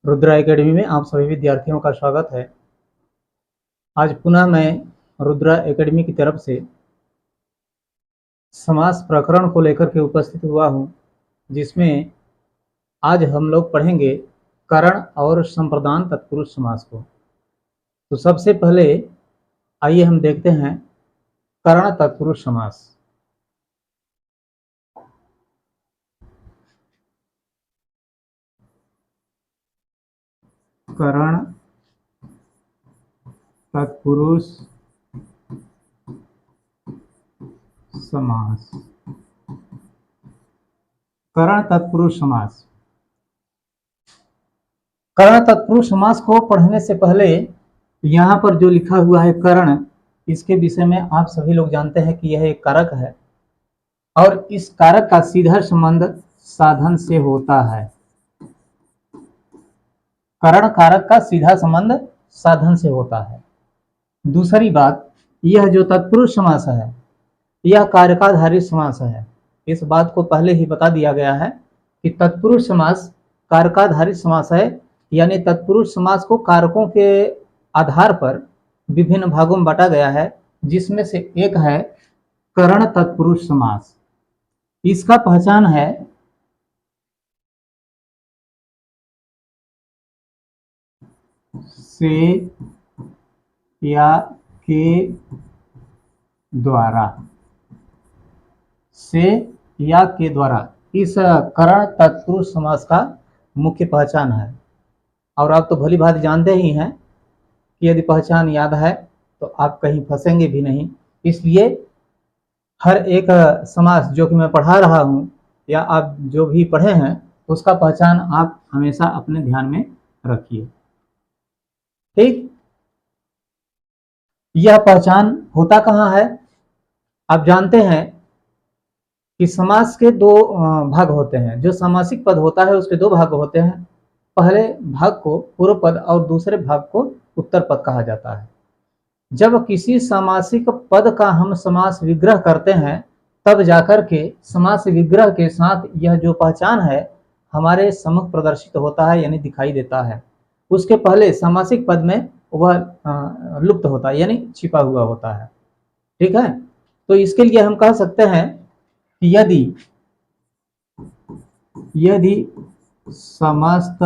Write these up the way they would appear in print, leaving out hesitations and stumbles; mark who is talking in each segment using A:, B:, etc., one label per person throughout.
A: Rudra academy में आप सभी विद्यार्थियों का स्वागत है। आज पुनः मैं रुद्रा एकेडमी की तरफ से समास प्रकरण को लेकर के उपस्थित हुआ हूं, जिसमें आज हम लोग पढ़ेंगे करण और संप्रदान तत्पुरुष समास को। तो सबसे पहले आइए हम देखते हैं करण तत्पुरुष समास। करण तत्पुरुष समास। करण तत्पुरुष समास। करण तत्पुरुष समास को पढ़ने से पहले यहाँ पर जो लिखा हुआ है करण, इसके विषय में आप सभी लोग जानते हैं कि यह एक कारक है और इस कारक का सीधा संबंध साधन से होता है। करण कारक का सीधा संबंध साधन से होता है। दूसरी बात, यह जो तत्पुरुष समास है यह कारकाधारित समास है। इस बात को पहले ही बता दिया गया है कि तत्पुरुष समास कारकाधारित समास है, यानी तत्पुरुष समास को कारकों के आधार पर विभिन्न भागों में बांटा गया है, जिसमें से एक है करण तत्पुरुष समास। इसका पहचान है से या के द्वारा। से या के द्वारा इस करण तत्पुरुष समास का मुख्य पहचान है। और आप तो भली भांति जानते ही हैं कि यदि पहचान याद है तो आप कहीं फंसेंगे भी नहीं। इसलिए हर एक समास जो कि मैं पढ़ा रहा हूं या आप जो भी पढ़े हैं उसका पहचान आप हमेशा अपने ध्यान में रखिए। ठीक, यह पहचान होता कहाँ है? आप जानते हैं कि समास के दो भाग होते हैं। जो सामासिक पद होता है उसके दो भाग होते हैं। पहले भाग को पूर्व पद और दूसरे भाग को उत्तर पद कहा जाता है। जब किसी सामासिक पद का हम समास विग्रह करते हैं तब जाकर के समास विग्रह के साथ यह जो पहचान है हमारे सम्मुख प्रदर्शित होता है, यानी दिखाई देता है। उसके पहले सामासिक पद में वह लुप्त होता है, यानी छिपा हुआ होता है। ठीक है, तो इसके लिए हम कह सकते हैं कि यदि समस्त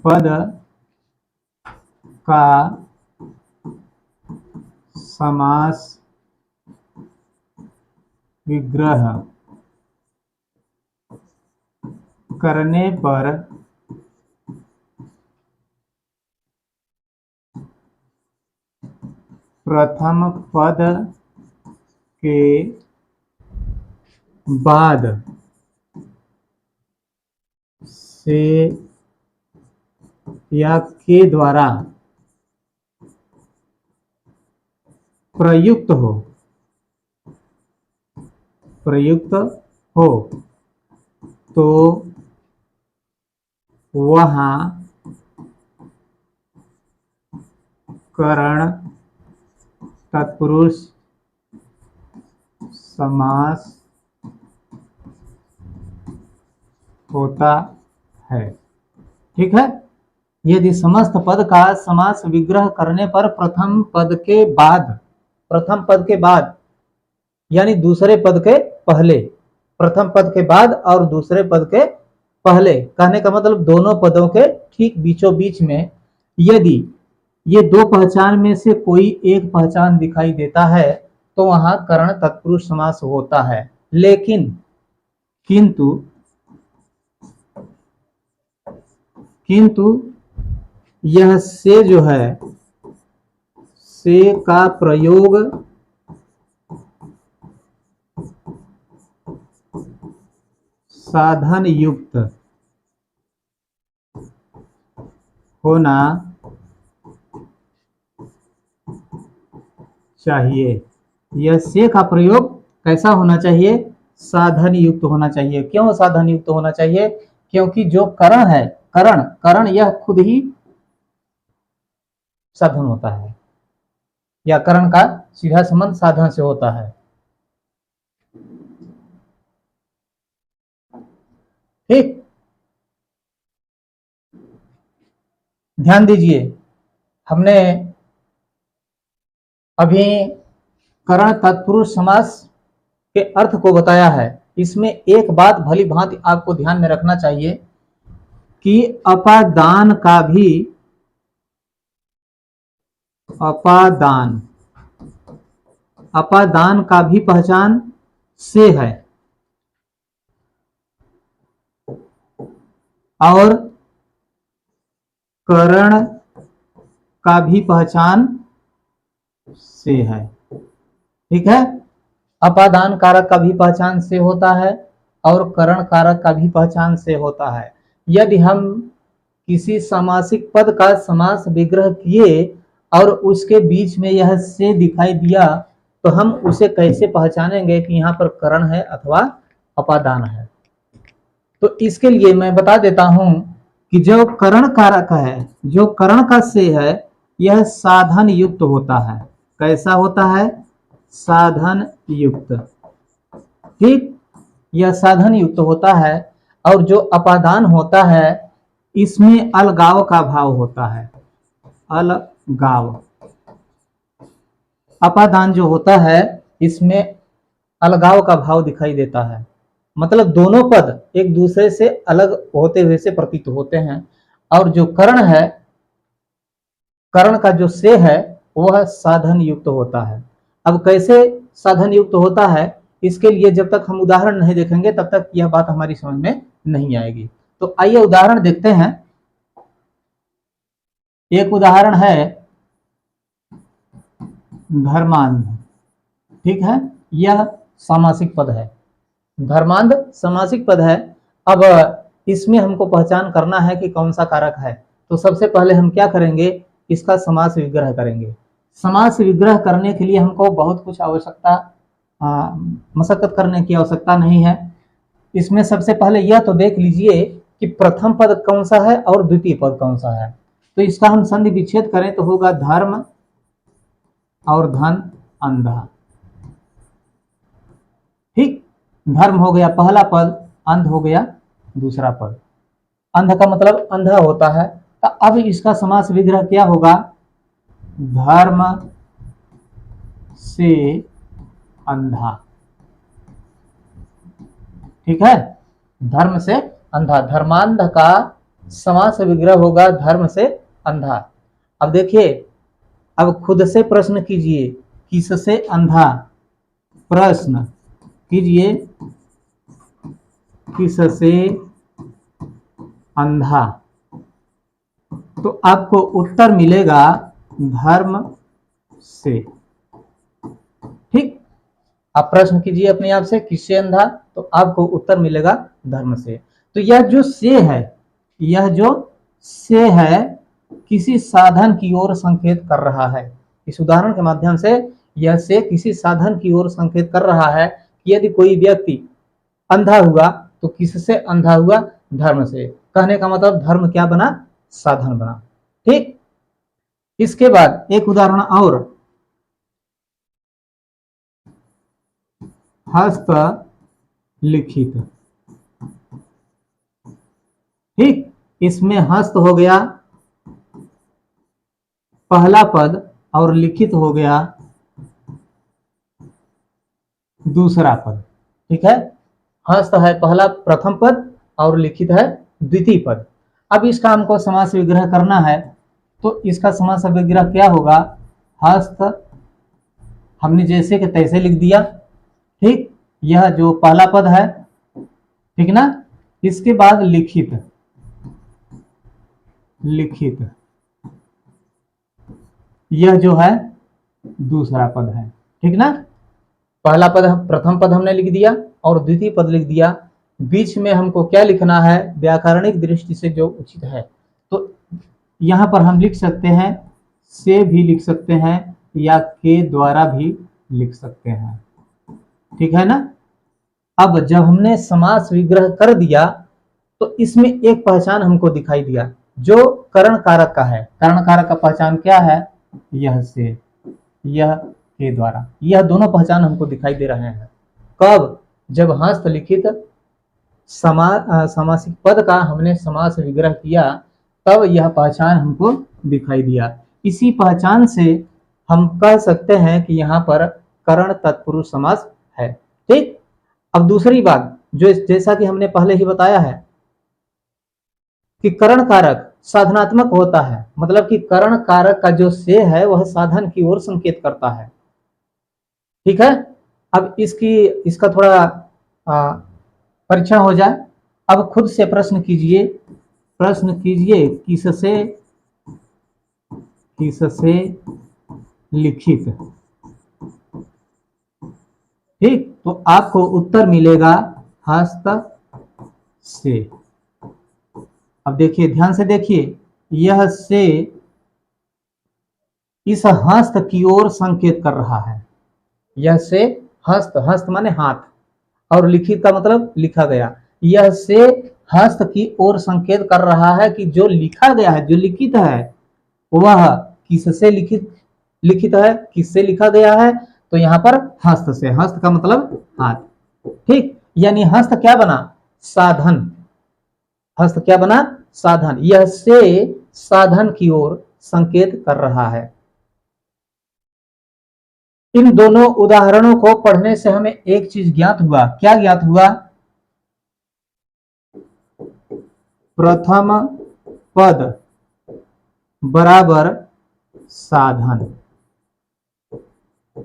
A: पद का समास विग्रह करने पर प्रथम पद के बाद से या के द्वारा प्रयुक्त हो तो वहाँ करण तत्पुरुष समास होता है। ठीक है, यदि समस्त पद का समास विग्रह करने पर प्रथम पद के बाद यानी दूसरे पद के पहले, प्रथम पद के बाद और दूसरे पद के पहले, कहने का मतलब दोनों पदों के ठीक बीचों बीच में यदि ये दो पहचान में से कोई एक पहचान दिखाई देता है तो वहां करण तत्पुरुष समास होता है। लेकिन किंतु यह से जो है, से का प्रयोग साधन युक्त होना चाहिए। यह से का प्रयोग कैसा होना चाहिए? साधन युक्त होना चाहिए। क्यों साधन युक्त होना चाहिए? क्योंकि जो करण है, करण यह खुद ही साधन होता है, या करण का सीधा संबंध साधन से होता है। ठीक, ध्यान दीजिए, हमने अभी करण तत्पुरुष समास के अर्थ को बताया है। इसमें एक बात भली भांति आपको ध्यान में रखना चाहिए कि अपादान का भी पहचान से है और करण का भी पहचान से है। ठीक है, अपादान कारक का भी पहचान से होता है और करण कारक का भी पहचान से होता है। यदि हम किसी समासिक पद का समास विग्रह किए और उसके बीच में यह से दिखाई दिया तो हम उसे कैसे पहचानेंगे कि यहाँ पर करण है अथवा अपादान है। तो इसके लिए मैं बता देता हूं कि जो करण कारक है, जो करण का से है, यह साधन युक्त होता है। कैसा होता है? साधन युक्त। ठीक, यह साधन युक्त होता है। और जो अपादान होता है इसमें अलगाव का भाव होता है। अलगाव, अपादान जो होता है इसमें अलगाव का भाव दिखाई देता है। मतलब दोनों पद एक दूसरे से अलग होते हुए से प्रतीत होते हैं। और जो करण है, करण का जो से है वह साधन युक्त होता है। अब कैसे साधन युक्त होता है, इसके लिए जब तक हम उदाहरण नहीं देखेंगे तब तक यह बात हमारी समझ में नहीं आएगी। तो आइए उदाहरण देखते हैं। एक उदाहरण है धर्मांध। ठीक है, यह सामासिक पद है। धर्मांध समासिक पद है। अब इसमें हमको पहचान करना है कि कौन सा कारक है। तो सबसे पहले हम क्या करेंगे, इसका समास विग्रह करेंगे। समास विग्रह करने के लिए हमको बहुत कुछ मशक्कत करने की आवश्यकता नहीं है। इसमें सबसे पहले यह तो देख लीजिए कि प्रथम पद कौन सा है और द्वितीय पद कौन सा है। तो इसका हम संधि विच्छेद करें तो होगा धर्म और धन अंधा। ठीक, धर्म हो गया पहला पद, अंध हो गया दूसरा पद। अंध का मतलब अंधा होता है। तो अब इसका समास विग्रह क्या होगा? धर्म से अंधा। ठीक है, धर्म से अंधा। धर्मांध का समास विग्रह होगा धर्म से अंधा। अब देखिए, अब खुद से प्रश्न कीजिए, किससे अंधा? प्रश्न कीजिए, किससे अंधा? तो आपको उत्तर मिलेगा धर्म से। ठीक, आप प्रश्न कीजिए अपने आप से, किससे अंधा? तो आपको उत्तर मिलेगा धर्म से। तो यह जो से है, यह जो से है किसी साधन की ओर संकेत कर रहा है। इस उदाहरण के माध्यम से यह से किसी साधन की ओर संकेत कर रहा है कि यदि कोई व्यक्ति अंधा हुआ तो किससे अंधा हुआ? धर्म से। कहने का मतलब धर्म क्या बना? साधन बना। ठीक, इसके बाद एक उदाहरण और, हस्त लिखित। ठीक, इसमें हस्त हो गया पहला पद और लिखित हो गया दूसरा पद। ठीक है, हस्त है पहला प्रथम पद और लिखित है द्वितीय पद। अब इसका हमको समास विग्रह करना है। तो इसका समास विग्रह क्या होगा? हस्त, हमने जैसे कि तैसे लिख दिया। ठीक, यह जो पहला पद है, ठीक ना, इसके बाद लिखित, लिखित यह जो है दूसरा पद है। ठीक ना, पहला पद प्रथम पद हमने लिख दिया और द्वितीय पद लिख दिया। बीच में हमको क्या लिखना है व्याकरणिक दृष्टि से जो उचित है। तो यहां पर हम लिख सकते हैं, से भी लिख सकते हैं या के द्वारा भी लिख सकते हैं। ठीक है ना। अब जब हमने समास विग्रह कर दिया तो इसमें एक पहचान हमको दिखाई दिया जो करण कारक का है। करण कारक का पहचान क्या है? यह से, यह के द्वारा। यह दोनों पहचान हमको दिखाई दे रहे हैं। कब? जब हस्तलिखित समासिक पद का हमने समास विग्रह किया तब यह पहचान हमको दिखाई दिया। इसी पहचान से हम कह सकते हैं कि यहाँ पर करण तत्पुरुष समास है। ठीक। अब दूसरी बात, जो जैसा कि हमने पहले ही बताया है कि करण कारक साधनात्मक होता है, मतलब कि करण कारक का जो से है वह साधन की ओर संकेत करता है। ठीक है। अब इसका थोड़ा परीक्षण हो जाए। अब खुद से प्रश्न कीजिए किससे लिखित। ठीक, तो आपको उत्तर मिलेगा हस्त से। अब देखिए, ध्यान से देखिए, यह से इस हस्त की ओर संकेत कर रहा है। यह से हस्त माने हाथ, और लिखित का मतलब लिखा गया। यह से हस्त की ओर संकेत कर रहा है कि जो लिखा गया है, जो लिखित है, वह किससे लिखित है, किससे लिखा गया है। तो यहां पर हस्त से, हस्त का मतलब हाथ। ठीक, यानी हस्त क्या बना, साधन। हस्त क्या बना, साधन। यह से साधन की ओर संकेत कर रहा है। इन दोनों उदाहरणों को पढ़ने से हमें एक चीज ज्ञात हुआ। क्या ज्ञात हुआ? प्रथम पद बराबर साधन।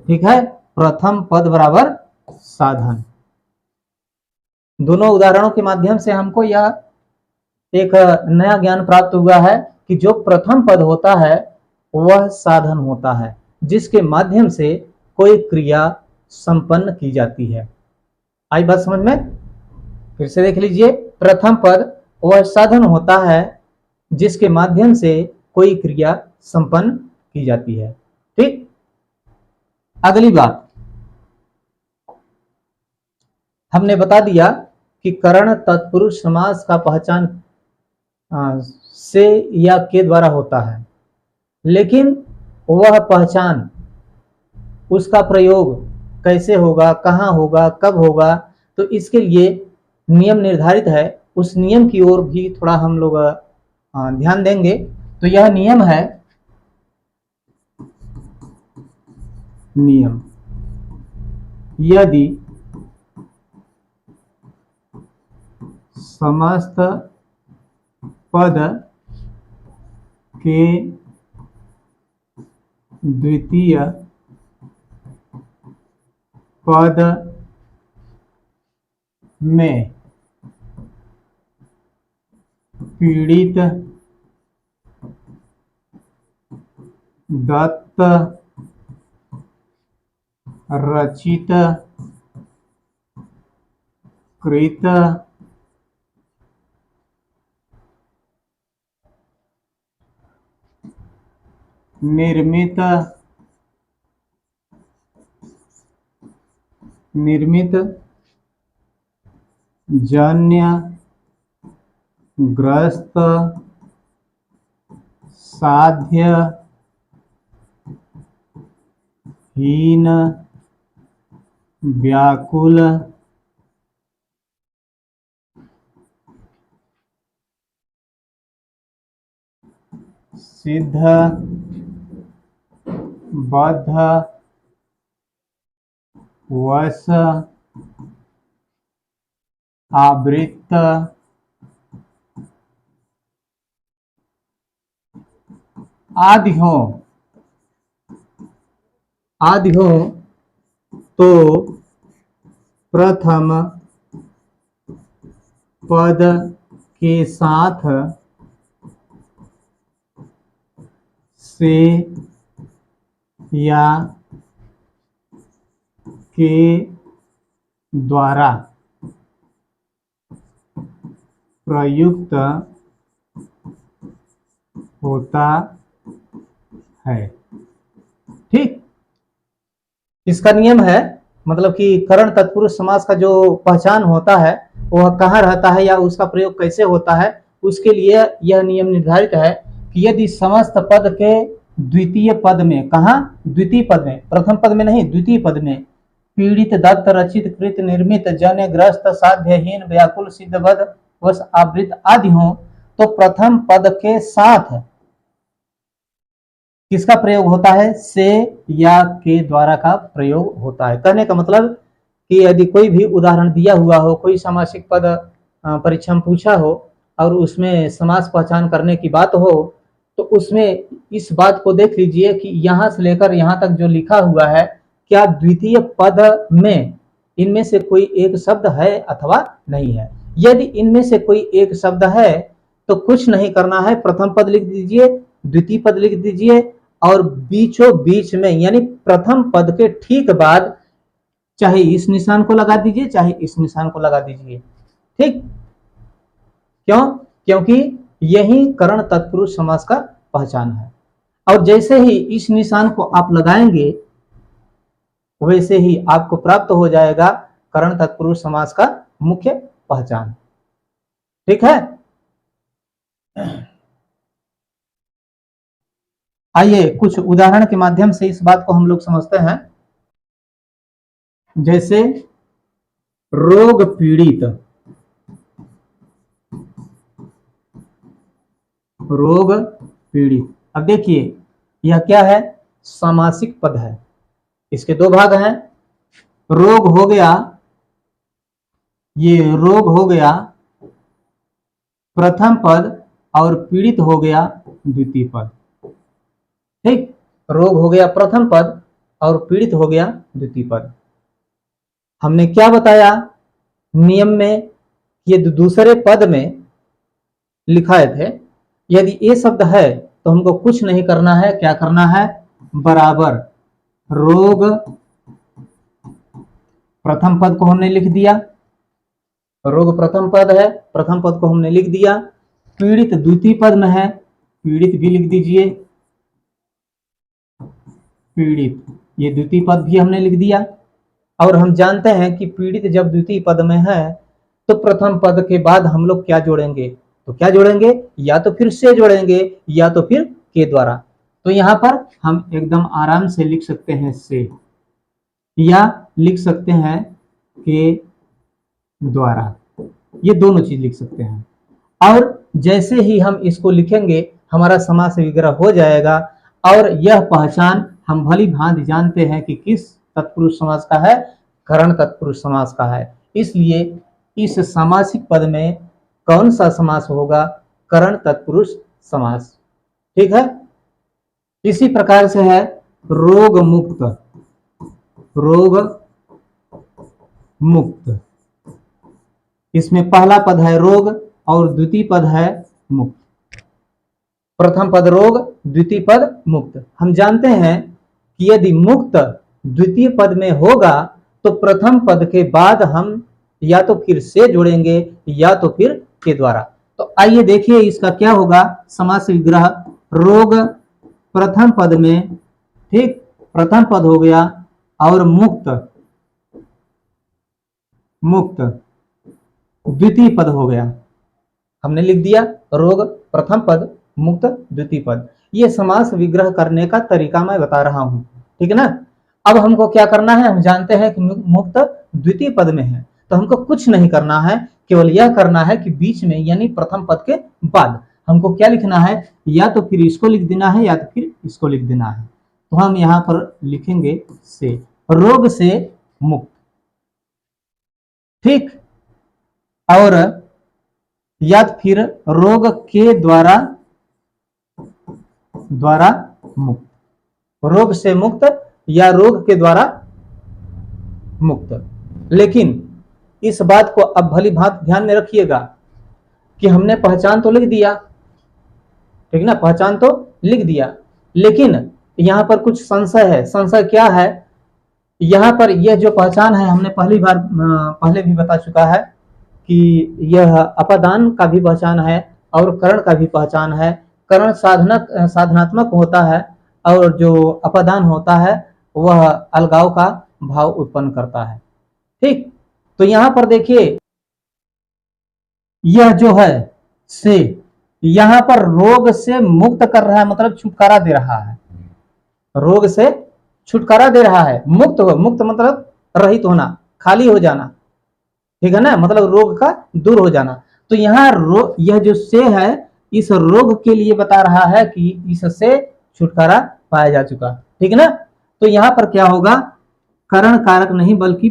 A: ठीक है, प्रथम पद बराबर साधन। दोनों उदाहरणों के माध्यम से हमको यह एक नया ज्ञान प्राप्त हुआ है कि जो प्रथम पद होता है वह साधन होता है, जिसके माध्यम से कोई क्रिया संपन्न की जाती है। आई बात समझ में? फिर से देख लीजिए, प्रथम पद वह साधन होता है जिसके माध्यम से कोई क्रिया संपन्न की जाती है। ठीक। अगली बात, हमने बता दिया कि करण तत्पुरुष समास का पहचान से या के द्वारा होता है, लेकिन वह पहचान, उसका प्रयोग कैसे होगा, कहाँ होगा, कब होगा, तो इसके लिए नियम निर्धारित है। उस नियम की ओर भी थोड़ा हम लोग ध्यान देंगे। तो यह नियम है, नियम यदि समस्त पद के द्वितीय पद में पीड़ित दत्त रचित कृत निर्मित जन्य ग्रस्त साध्य हीन व्याकुल सिद्ध बद्ध वश आवृत्त आदि हो तो प्रथम पद के साथ से या के द्वारा प्रयुक्त होता है। ठीक, इसका नियम है, मतलब कि करण तत्पुरुष समास का जो पहचान होता है वह कहाँ रहता है या उसका प्रयोग कैसे होता है, उसके लिए यह नियम निर्धारित है कि यदि समस्त पद के द्वितीय पद में, कहाँ, द्वितीय पद में, प्रथम पद में नहीं, द्वितीय पद में पीड़ित दत्त रचित कृत निर्मित जन ग्रस्त साध्यहीन व्याकुल सिद्धबद्ध वश आवृत आदि हो, तो प्रथम पद के साथ किसका प्रयोग होता है? से या के द्वारा का प्रयोग होता है। कहने का मतलब कि यदि कोई भी उदाहरण दिया हुआ हो, कोई समासिक पद परीक्षा में पूछा हो और उसमें समास पहचान करने की बात हो, तो उसमें इस बात को देख लीजिए कि यहाँ से लेकर यहाँ तक जो लिखा हुआ है, क्या द्वितीय पद में इनमें से कोई एक शब्द है अथवा नहीं है। यदि इनमें से कोई एक शब्द है तो कुछ नहीं करना है, प्रथम पद लिख दीजिए, द्वितीय पद लिख दीजिए और बीचों बीच में यानी प्रथम पद के ठीक बाद चाहे इस निशान को लगा दीजिए, चाहे इस निशान को लगा दीजिए। ठीक, क्यों? क्योंकि यही करण तत्पुरुष समास का पहचान है। और जैसे ही इस निशान को आप लगाएंगे वैसे ही आपको प्राप्त हो जाएगा करण तत्पुरुष समास का मुख्य पहचान। ठीक है, आइए कुछ उदाहरण के माध्यम से इस बात को हम लोग समझते हैं। जैसे रोग पीड़ित, रोग पीड़ित। अब देखिए यह क्या है? सामासिक पद है। इसके दो भाग हैं, रोग हो गया, ये रोग हो गया प्रथम पद और पीड़ित हो गया द्वितीय पद। ठीक, रोग हो गया प्रथम पद और पीड़ित हो गया द्वितीय पद। हमने क्या बताया नियम में? ये दूसरे पद में लिखाए थे, यदि ये शब्द है तो हमको कुछ नहीं करना है, क्या करना है? बराबर रोग प्रथम पद को हमने लिख दिया, रोग प्रथम पद है, प्रथम पद को हमने लिख दिया। पीड़ित द्वितीय पद में है, पीड़ित भी लिख दीजिए, पीड़ित ये द्वितीय पद भी हमने लिख दिया। और हम जानते हैं कि पीड़ित जब द्वितीय पद में है तो प्रथम पद के बाद हम लोग क्या जोड़ेंगे? तो क्या जोड़ेंगे? या तो फिर से जोड़ेंगे या तो फिर के द्वारा। तो यहां पर हम एकदम आराम से लिख सकते हैं से, या लिख सकते हैं के द्वारा, ये दोनों चीज लिख सकते हैं। और जैसे ही हम इसको लिखेंगे हमारा समास विग्रह हो जाएगा। और यह पहचान हम भली भांति जानते हैं कि किस तत्पुरुष समास का है? करण तत्पुरुष समास का है। इसलिए इस सामासिक पद में कौन सा समास होगा? करण तत्पुरुष समास। ठीक है, इसी प्रकार से है रोग मुक्त, रोग मुक्त। इसमें पहला पद है रोग और द्वितीय पद है मुक्त। प्रथम पद रोग, द्वितीय पद मुक्त। हम जानते हैं कि यदि मुक्त द्वितीय पद में होगा तो प्रथम पद के बाद हम या तो फिर से जोड़ेंगे या तो फिर के द्वारा। तो आइए देखिए इसका क्या होगा समास विग्रह। रोग प्रथम पद में, ठीक, प्रथम पद हो गया और मुक्त, मुक्त द्वितीय पद हो गया। हमने लिख दिया रोग प्रथम पद, मुक्त द्वितीय पद। ये समास विग्रह करने का तरीका मैं बता रहा हूं, ठीक है ना। अब हमको क्या करना है? हम जानते हैं कि मुक्त द्वितीय पद में है, तो हमको कुछ नहीं करना है, केवल यह करना है कि बीच में यानी प्रथम पद के बाद हमको क्या लिखना है? या तो फिर इसको लिख देना है या तो फिर इसको लिख देना है। तो हम यहां पर लिखेंगे से, रोग से मुक्त। ठीक, और या फिर रोग के द्वारा, द्वारा मुक्त, रोग से मुक्त या रोग के द्वारा मुक्त। लेकिन इस बात को अब भली भांति ध्यान में रखिएगा कि हमने पहचान तो लिख दिया, ठीक ना, पहचान तो लिख दिया, लेकिन यहां पर कुछ संशय है। संशय क्या है? यहां पर यह जो पहचान है हमने पहले भी बता चुका है कि यह अपादान का भी पहचान है और करण का भी पहचान है। करण साधनात्मक होता है और जो अपादान होता है वह अलगाव का भाव उत्पन्न करता है। ठीक, तो यहां पर देखिए यह जो है से, यहां पर रोग से मुक्त कर रहा है, मतलब छुटकारा दे रहा है, रोग से छुटकारा दे रहा है। मुक्त हो, मुक्त मतलब रहित होना, खाली हो जाना, ठीक है ना, मतलब रोग का दूर हो जाना। तो यहाँ यह जो से है इस रोग के लिए बता रहा है कि इससे छुटकारा पाया जा चुका, ठीक है ना। तो यहाँ पर क्या होगा, करण कारक नहीं बल्कि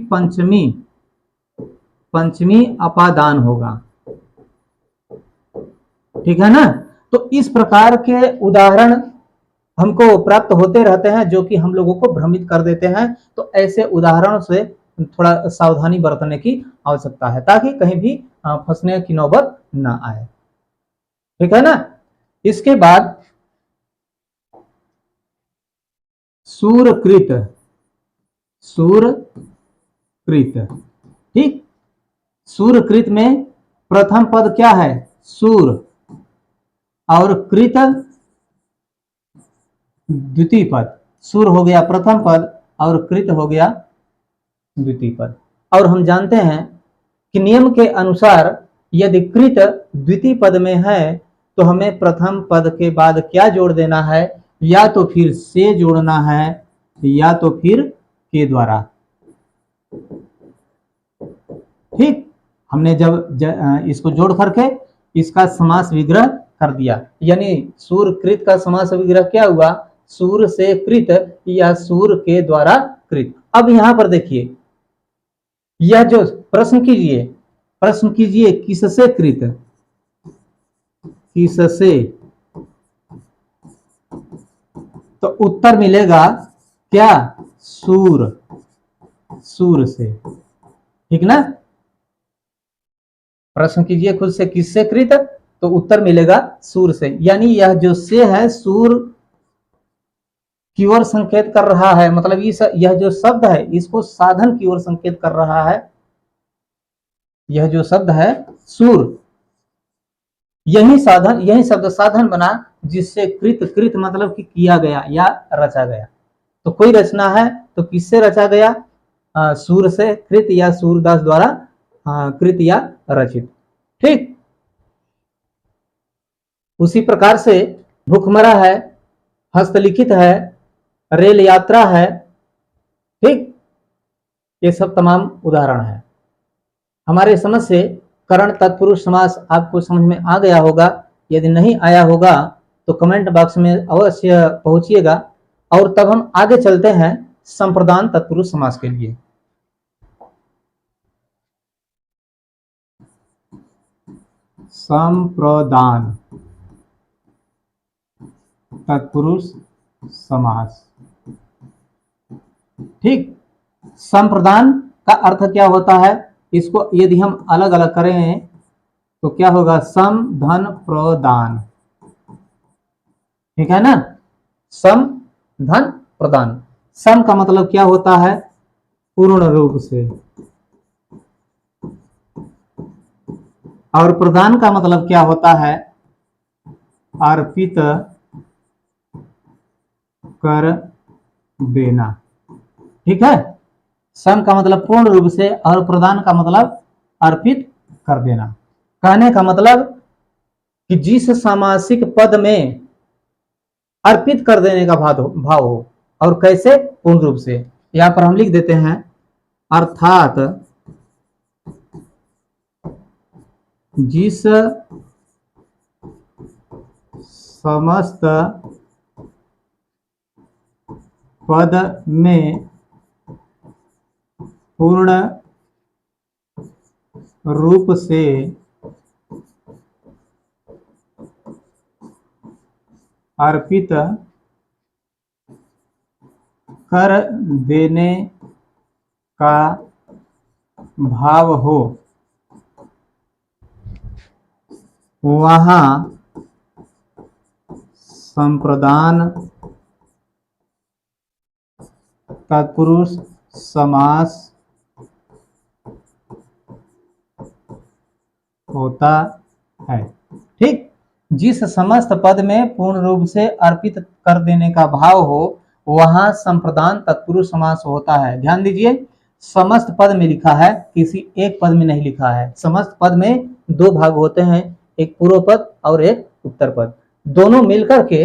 A: पंचमी अपादान होगा, ठीक है ना। तो इस प्रकार के उदाहरण हमको प्राप्त होते रहते हैं जो कि हम लोगों को भ्रमित कर देते हैं। तो ऐसे उदाहरणों से थोड़ा सावधानी बरतने की आवश्यकता है ताकि कहीं भी फंसने की नौबत ना आए, ठीक है ना। इसके बाद सूरकृत, ठीक। सूरकृत में प्रथम पद क्या है, सूर, और कृत द्वितीय पद। सूर हो गया प्रथम पद और कृत हो गया द्वितीय पद। और हम जानते हैं कि नियम के अनुसार यदि कृत द्वितीय पद में है तो हमें प्रथम पद के बाद क्या जोड़ देना है, या तो फिर से जोड़ना है या तो फिर के द्वारा, ठीक। हमने जब इसको जोड़ करके इसका समास विग्रह कर दिया, यानी सूरकृत का समास विग्रह क्या हुआ, सूर से कृत या सूर के द्वारा कृत। अब यहां पर देखिए, यह जो प्रश्न कीजिए किससे कृत, किससे, तो उत्तर मिलेगा क्या, सूर से, ठीक ना। प्रश्न कीजिए खुद से किससे कृत, तो उत्तर मिलेगा सूर से। यानी यह जो से है सूर की ओर संकेत कर रहा है, मतलब यह जो शब्द है इसको साधन की ओर संकेत कर रहा है। यह जो शब्द है सूर, यही शब्द साधन बना जिससे कृत मतलब कि किया गया या रचा गया। तो कोई रचना है तो किससे रचा गया, सूर से कृत या सूरदास द्वारा कृत या रचित, ठीक। उसी प्रकार से भूखमरा है, हस्तलिखित है, रेल यात्रा है, ठीक। ये सब तमाम उदाहरण है। हमारे समझ से करण तत्पुरुष समास आपको समझ में आ गया होगा। यदि नहीं आया होगा तो कमेंट बॉक्स में अवश्य पहुंचिएगा, और तब हम आगे चलते हैं संप्रदान तत्पुरुष समास के लिए। संप्रदान तत्पुरुष समास, ठीक। संप्रदान का अर्थ क्या होता है, इसको यदि हम अलग अलग करें तो क्या होगा, सम धन प्रदान, ठीक है ना। सम धन प्रदान, सम का मतलब क्या होता है, पूर्ण रूप से, और प्रदान का मतलब क्या होता है, अर्पित कर देना, ठीक है। सम का मतलब पूर्ण रूप से और प्रदान का मतलब अर्पित कर देना। कहने का मतलब कि जिस सामासिक पद में अर्पित कर देने का भाव हो, और कैसे, पूर्ण रूप से। यहां पर हम लिख देते हैं, अर्थात जिस समस्त पद में पूर्ण रूप से अर्पित कर देने का भाव हो, वहां संप्रदान तत्पुरुष समास होता है, ठीक। जिस समस्त पद में पूर्ण रूप से अर्पित कर देने का भाव हो वहां संप्रदान तत्पुरुष समास होता है। ध्यान दीजिए, समस्त पद में लिखा है, किसी एक पद में नहीं लिखा है। समस्त पद में दो भाग होते हैं, एक पूर्व पद और एक उत्तर पद। दोनों मिलकर के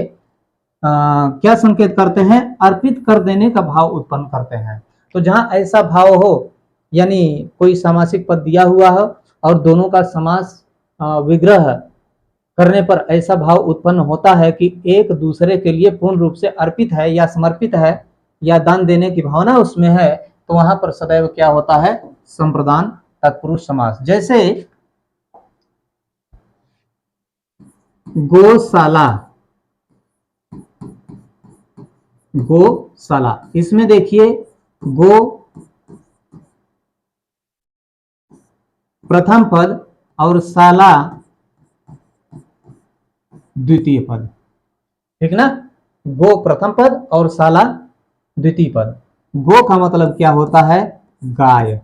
A: क्या संकेत करते हैं, अर्पित कर देने का भाव उत्पन्न करते हैं। तो जहां ऐसा भाव हो, यानी कोई सामासिक पद दिया हुआ हो और दोनों का समास विग्रह करने पर ऐसा भाव उत्पन्न होता है कि एक दूसरे के लिए पूर्ण रूप से अर्पित है या समर्पित है या दान देने की भावना उसमें है, तो वहां पर सदैव क्या होता है, संप्रदान तत्पुरुष समास। जैसे गौशाला, गौशाला, इसमें देखिए गो प्रथम पद और शाला द्वितीय पद, ठीक ना। गो प्रथम पद और शाला द्वितीय पद। गो का मतलब क्या होता है, गाय।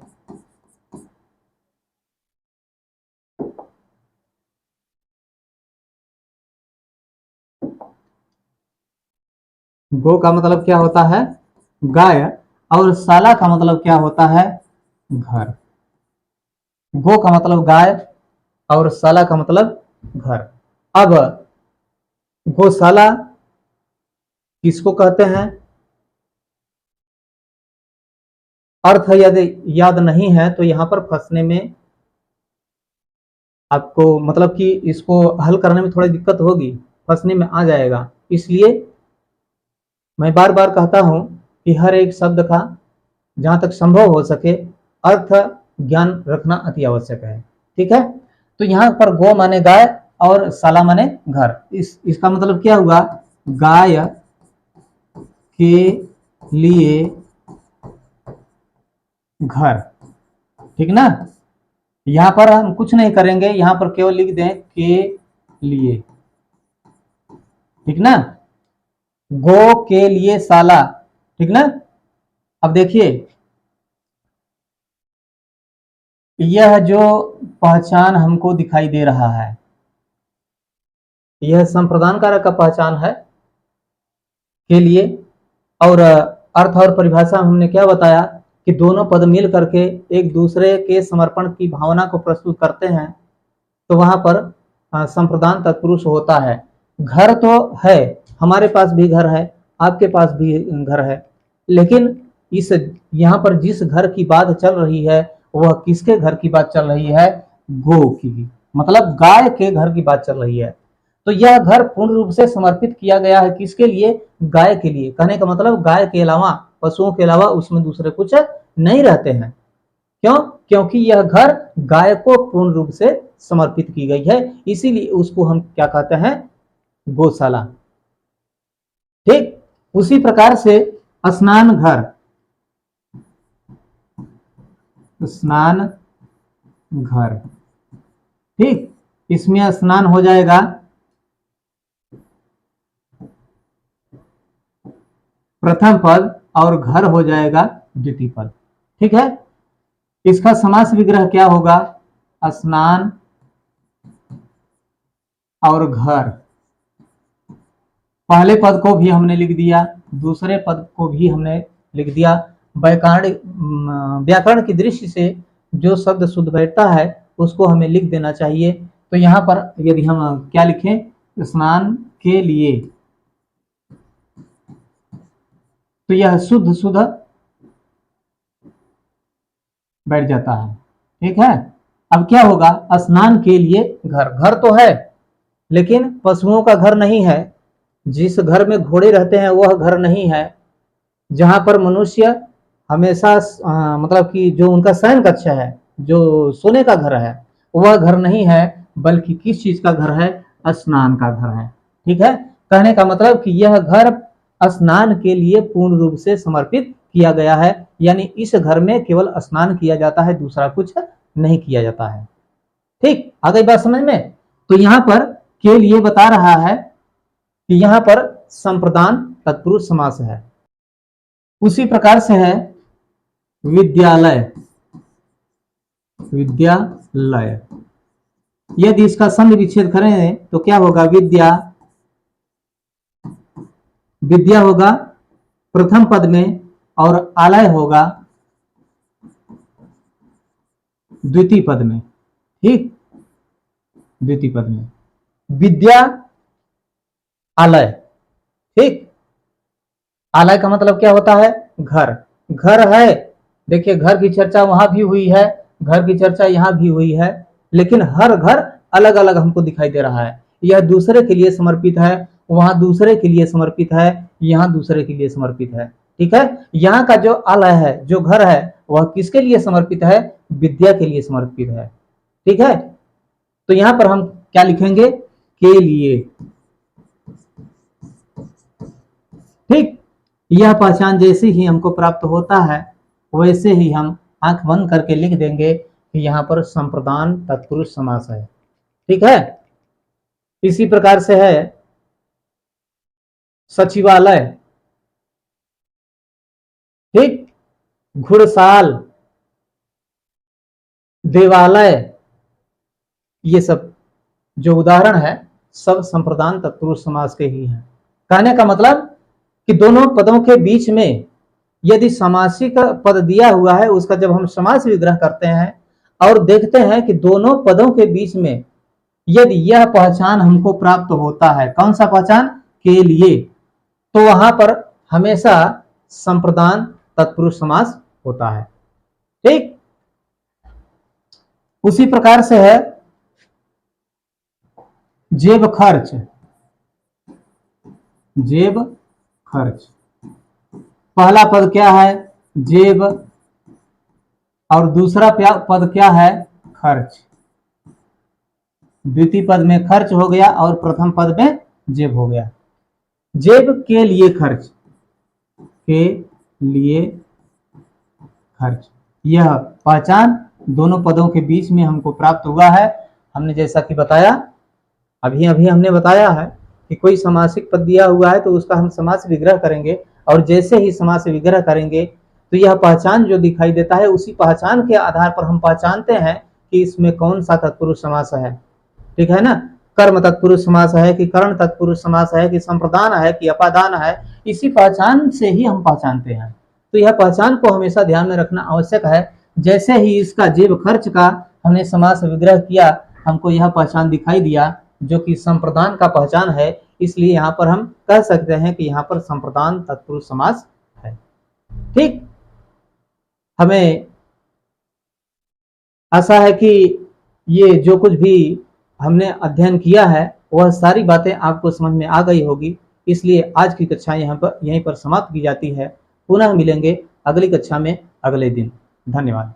A: गो का मतलब क्या होता है, गाय। और शाला का मतलब क्या होता है, घर। गो का मतलब गाय और शाला का मतलब घर। अब गौशाला किसको कहते हैं, अर्थ यदि याद नहीं है तो यहां पर फंसने में आपको, मतलब कि इसको हल करने में थोड़ी दिक्कत होगी, फंसने में आ जाएगा। इसलिए मैं बार बार कहता हूं कि हर एक शब्द का जहां तक संभव हो सके अर्थ ज्ञान रखना अति आवश्यक है, ठीक है। तो यहां पर गो माने गाय और शाला माने घर। इसका मतलब क्या हुआ, गाय के लिए घर, ठीक ना। यहां पर हम कुछ नहीं करेंगे, यहां पर केवल लिख दें के लिए, ठीक ना। गो के लिए शाला, ठीक ना। अब देखिए यह जो पहचान हमको दिखाई दे रहा है, यह संप्रदान कारक का पहचान है के लिए। और अर्थ और परिभाषा हमने क्या बताया कि दोनों पद मिल करके एक दूसरे के समर्पण की भावना को प्रस्तुत करते हैं, तो वहां पर संप्रदान तत्पुरुष होता है। घर तो है, हमारे पास भी घर है, आपके पास भी घर है, लेकिन इस यहाँ पर जिस घर की बात चल रही है वह किसके घर की बात चल रही है, गो की, मतलब गाय के घर की बात चल रही है। तो यह घर पूर्ण रूप से समर्पित किया गया है किसके लिए, गाय के लिए। कहने का मतलब गाय के अलावा, पशुओं के अलावा उसमें दूसरे कुछ नहीं रहते हैं। क्यों, क्योंकि यह घर गाय को पूर्ण रूप से समर्पित की गई है, इसीलिए उसको हम क्या कहते हैं, गौशाला। ठीक उसी प्रकार से स्नान घर, स्नान घर, ठीक, इसमें स्नान हो जाएगा प्रथम पद और घर हो जाएगा द्वितीय पद, ठीक है। इसका समास विग्रह क्या होगा, स्नान और घर। पहले पद को भी हमने लिख दिया, दूसरे पद को भी हमने लिख दिया। व्याकरण की दृष्टि से जो शब्द शुद्ध बैठता है उसको हमें लिख देना चाहिए। तो यहां पर यदि हम क्या लिखें, स्नान के लिए, तो यह शुद्ध शुद्ध बैठ जाता है, ठीक है। अब क्या होगा, स्नान के लिए घर, घर तो है लेकिन पशुओं का घर नहीं है। जिस घर में घोड़े रहते हैं वह घर नहीं है। जहां पर मनुष्य हमेशा मतलब कि जो उनका शयन कक्ष है, जो सोने का घर है, वह घर नहीं है, बल्कि किस चीज का घर है, स्नान का घर है, ठीक है। कहने का मतलब कि यह घर स्नान के लिए पूर्ण रूप से समर्पित किया गया है, यानी इस घर में केवल स्नान किया जाता है, दूसरा कुछ नहीं किया जाता है। ठीक, आ गई बात समझ में। तो यहां पर के लिए बता रहा है कि यहां पर संप्रदान तत्पुरुष समास है। उसी प्रकार से है विद्यालय, विद्यालय। यदि इसका संधि विच्छेद करें तो क्या होगा, विद्या, विद्या होगा प्रथम पद में और आलय होगा द्वितीय पद में, ठीक, द्वितीय पद में विद्या आलय, ठीक। आलय का मतलब क्या होता है, घर, घर है। देखिए घर की चर्चा वहां भी हुई है, घर की चर्चा यहां भी हुई है, लेकिन हर घर अलग अलग हमको दिखाई दे रहा है। यह दूसरे के लिए समर्पित है, वहां दूसरे के लिए समर्पित है, यहाँ दूसरे के लिए समर्पित है। ठीक है, यहाँ का जो आलय है, जो घर है, वह किसके लिए समर्पित है? विद्या के लिए समर्पित है। ठीक है, तो यहाँ पर हम क्या लिखेंगे? के लिए। ठीक, यह पहचान जैसे ही हमको प्राप्त होता है वैसे ही हम आंख बंद करके लिख देंगे कि यहाँ पर संप्रदान तत्पुरुष समास है। ठीक है, इसी प्रकार से है सचिवालय, ठीक, घुड़साल, देवालय, ये सब जो उदाहरण है सब संप्रदान तत्पुरुष समास के ही हैं। कहने का मतलब कि दोनों पदों के बीच में यदि समासिक पद दिया हुआ है, उसका जब हम समास विग्रह करते हैं और देखते हैं कि दोनों पदों के बीच में यदि यह पहचान हमको प्राप्त होता है, कौन सा पहचान? के लिए, तो वहां पर हमेशा संप्रदान तत्पुरुष समास होता है। ठीक, उसी प्रकार से है जेब खर्च, जेब खर्च, पहला पद क्या है? जेब, और दूसरा पद क्या है? खर्च। द्वितीय पद में खर्च हो गया और प्रथम पद में जेब हो गया। जेब के लिए खर्च, के लिए खर्च, यह पहचान दोनों पदों के बीच में हमको प्राप्त हुआ है। हमने जैसा कि बताया, अभी हमने बताया है कि कोई समासिक पद दिया हुआ है तो उसका हम समास विग्रह करेंगे, और जैसे ही समास विग्रह करेंगे तो यह पहचान जो दिखाई देता है उसी पहचान के आधार पर हम पहचानते हैं कि इसमें कौन सा तत्पुरुष समास है। ठीक है ना, कर्म तत्पुरुष समास है कि कर्ण तत्पुरुष समास है कि संप्रदान है कि अपादान है, इसी पहचान से ही हम पहचानते हैं। तो यह पहचान को हमेशा ध्यान में रखना आवश्यक है। जैसे ही इसका जेब खर्च का हमने समास विग्रह किया, हमको यह पहचान दिखाई दिया जो कि संप्रदान का पहचान है, इसलिए यहाँ पर हम कह सकते हैं कि यहाँ पर संप्रदान तत्पुरुष समास है। ठीक, हमें आशा है कि ये जो कुछ भी हमने अध्ययन किया है वह सारी बातें आपको समझ में आ गई होगी। इसलिए आज की कक्षा यहीं पर समाप्त की जाती है। पुनः मिलेंगे अगली कक्षा में अगले दिन। धन्यवाद।